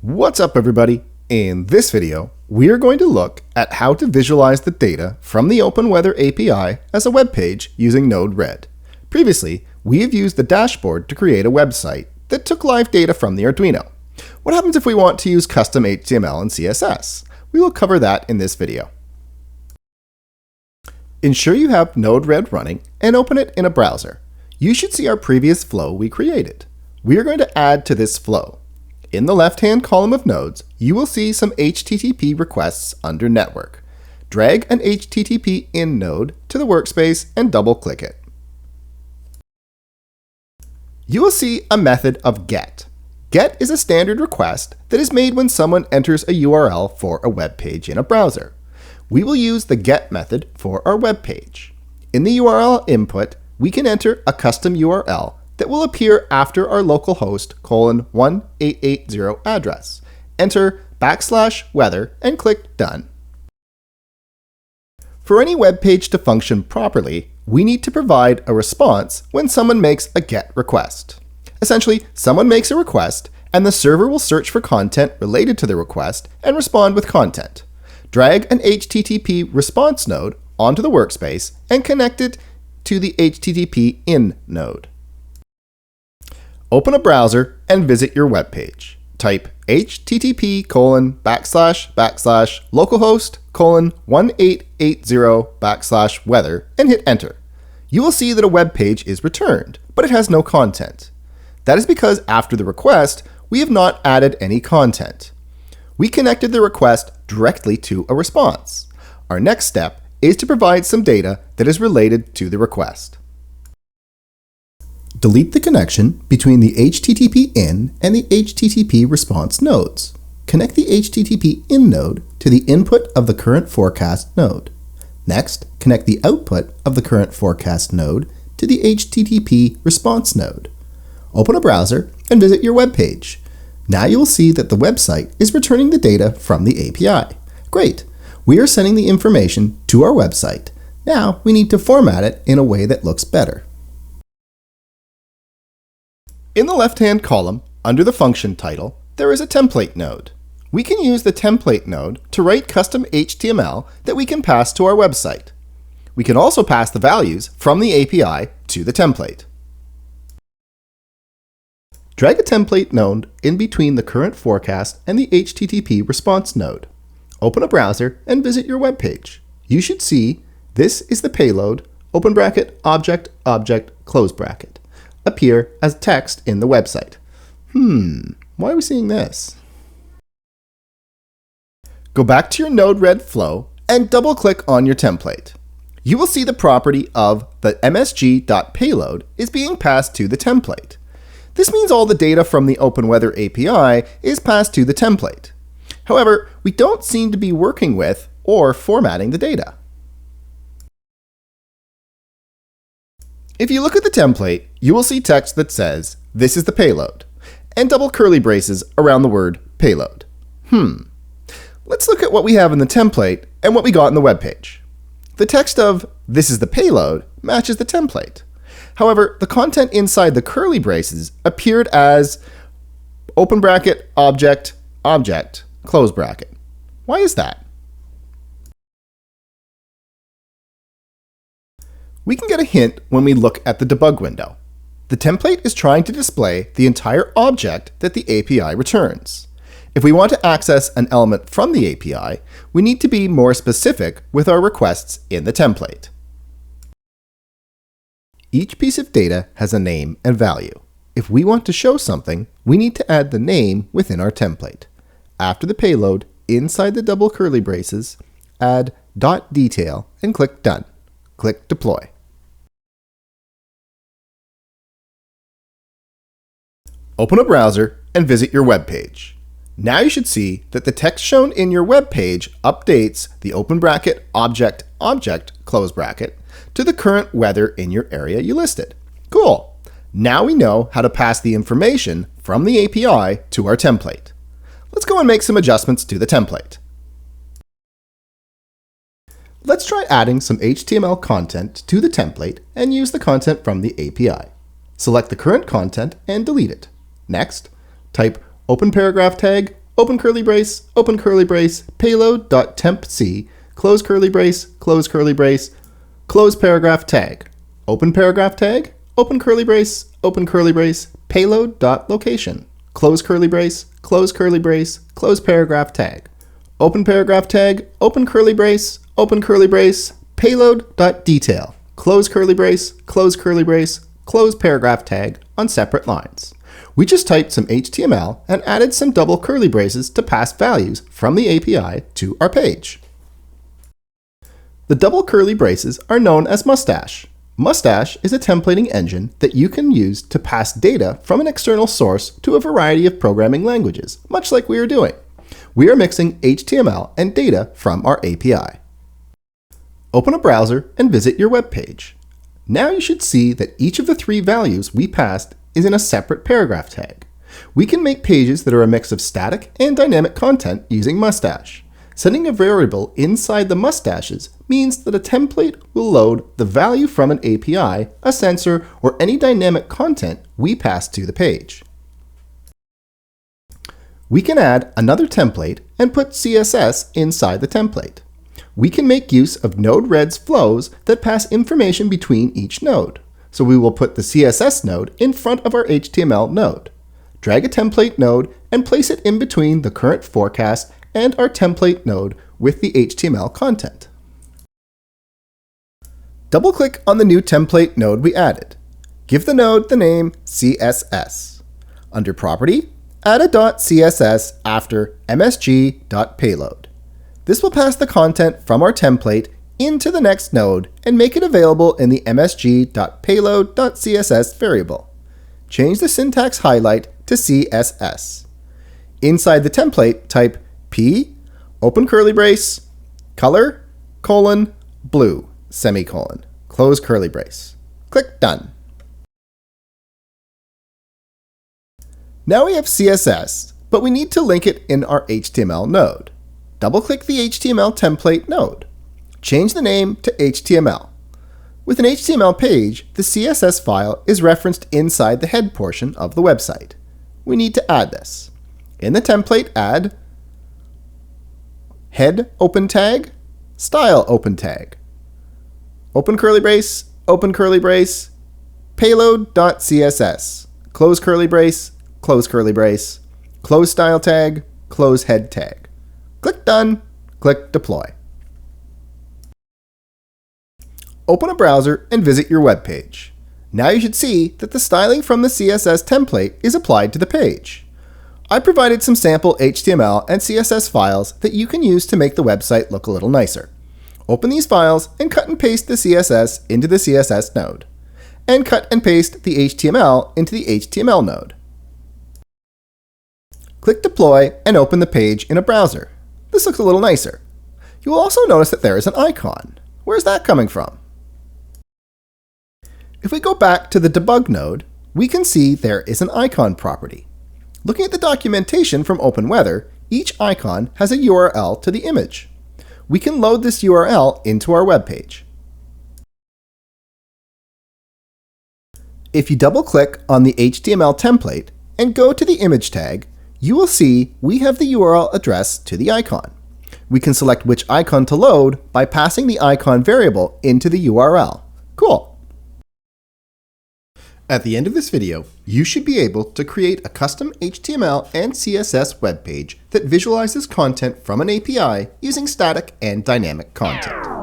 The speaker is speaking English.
What's up, everybody? In this video, we are going to look at how to visualize the data from the Openweather API as a web page using Node-RED. Previously, we have used the dashboard to create a website that took live data from the Arduino. What happens if we want to use custom HTML and CSS? We will cover that in this video. Ensure you have Node-RED running and open it in a browser. You should see our previous flow we created. We are going to add to this flow. In the left-hand column of nodes, you will see some HTTP requests under Network. Drag an HTTP in node to the workspace and double-click it. You will see a method of GET. GET is a standard request that is made when someone enters a URL for a web page in a browser. We will use the GET method for our web page. In the URL input, we can enter a custom URL that will appear after our localhost :1880 address. Enter /weather and click Done. For any web page to function properly, we need to provide a response when someone makes a GET request. Essentially, someone makes a request and the server will search for content related to the request and respond with content. Drag an HTTP response node onto the workspace and connect it to the HTTP in node. Open a browser and visit your web page. Type http://localhost:1880/weather and hit enter. You will see that a web page is returned, but it has no content. That is because after the request, we have not added any content. We connected the request directly to a response. Our next step is to provide some data that is related to the request. Delete the connection between the HTTP in and the HTTP response nodes. Connect the HTTP in node to the input of the current forecast node. Next, connect the output of the current forecast node to the HTTP response node. Open a browser and visit your web page. Now you will see that the website is returning the data from the API. Great! We are sending the information to our website. Now we need to format it in a way that looks better. In the left-hand column, under the function title, there is a template node. We can use the template node to write custom HTML that we can pass to our website. We can also pass the values from the API to the template. Drag a template node in between the current forecast and the HTTP response node. Open a browser and visit your web page. You should see this is the payload, open bracket, object, object, close bracket, appear as text in the website. Why are we seeing this? Go back to your Node-RED flow and double-click on your template. You will see the property of the msg.payload is being passed to the template. This means all the data from the Openweather API is passed to the template. However, we don't seem to be working with or formatting the data. If you look at the template, you will see text that says, "This is the payload," and double curly braces around the word payload. Let's look at what we have in the template and what we got in the web page. The text of "This is the payload" matches the template. However, the content inside the curly braces appeared as open bracket, object, object, close bracket. Why is that? We can get a hint when we look at the debug window. The template is trying to display the entire object that the API returns. If we want to access an element from the API, we need to be more specific with our requests in the template. Each piece of data has a name and value. If we want to show something, we need to add the name within our template. After the payload, inside the double curly braces, add .detail and click Done. Click Deploy. Open a browser and visit your web page. Now you should see that the text shown in your web page updates the open bracket, object, object, close bracket to the current weather in your area you listed. Cool. Now we know how to pass the information from the API to our template. Let's go and make some adjustments to the template. Let's try adding some HTML content to the template and use the content from the API. Select the current content and delete it. Next, type open paragraph tag, open curly brace, payload.tempc, close curly brace, close paragraph tag, open paragraph tag, open curly brace, payload.location, close paragraph tag, open paragraph tag, open curly brace, payload.detail, close paragraph tag on separate lines. We just typed some HTML and added some double curly braces to pass values from the API to our page. The double curly braces are known as Mustache. Mustache is a templating engine that you can use to pass data from an external source to a variety of programming languages, much like we are doing. We are mixing HTML and data from our API. Open a browser and visit your web page. Now you should see that each of the three values we passed is in a separate paragraph tag. We can make pages that are a mix of static and dynamic content using Mustache. Setting a variable inside the mustaches means that a template will load the value from an API, a sensor, or any dynamic content we pass to the page. We can add another template and put CSS inside the template. We can make use of Node-RED's flows that pass information between each node. So we will put the CSS node in front of our HTML node. Drag a template node and place it in between the current forecast and our template node with the HTML content. Double-click on the new template node we added. Give the node the name CSS. Under Property, add a .css after msg.payload. This will pass the content from our template into the next node and make it available in the msg.payload.css variable. Change the syntax highlight to CSS. Inside the template, type P, open curly brace, color, blue, close curly brace. Click Done. Now we have CSS, but we need to link it in our HTML node. Double-click the HTML template node. Change the name to HTML. With an HTML page, the CSS file is referenced inside the head portion of the website. We need to add this. In the template, add head open tag, style open tag, open curly brace, payload.css, close style tag, close head tag. Click Done, click Deploy. Open a browser and visit your web page. Now you should see that the styling from the CSS template is applied to the page. I provided some sample HTML and CSS files that you can use to make the website look a little nicer. Open these files and cut and paste the CSS into the CSS node. And cut and paste the HTML into the HTML node. Click Deploy and open the page in a browser. This looks a little nicer. You will also notice that there is an icon. Where's that coming from? If we go back to the Debug node, we can see there is an icon property. Looking at the documentation from Openweather, each icon has a URL to the image. We can load this URL into our web page. If you double-click on the HTML template and go to the image tag, you will see we have the URL address to the icon. We can select which icon to load by passing the icon variable into the URL. Cool! At the end of this video, you should be able to create a custom HTML and CSS web page that visualizes content from an API using static and dynamic content.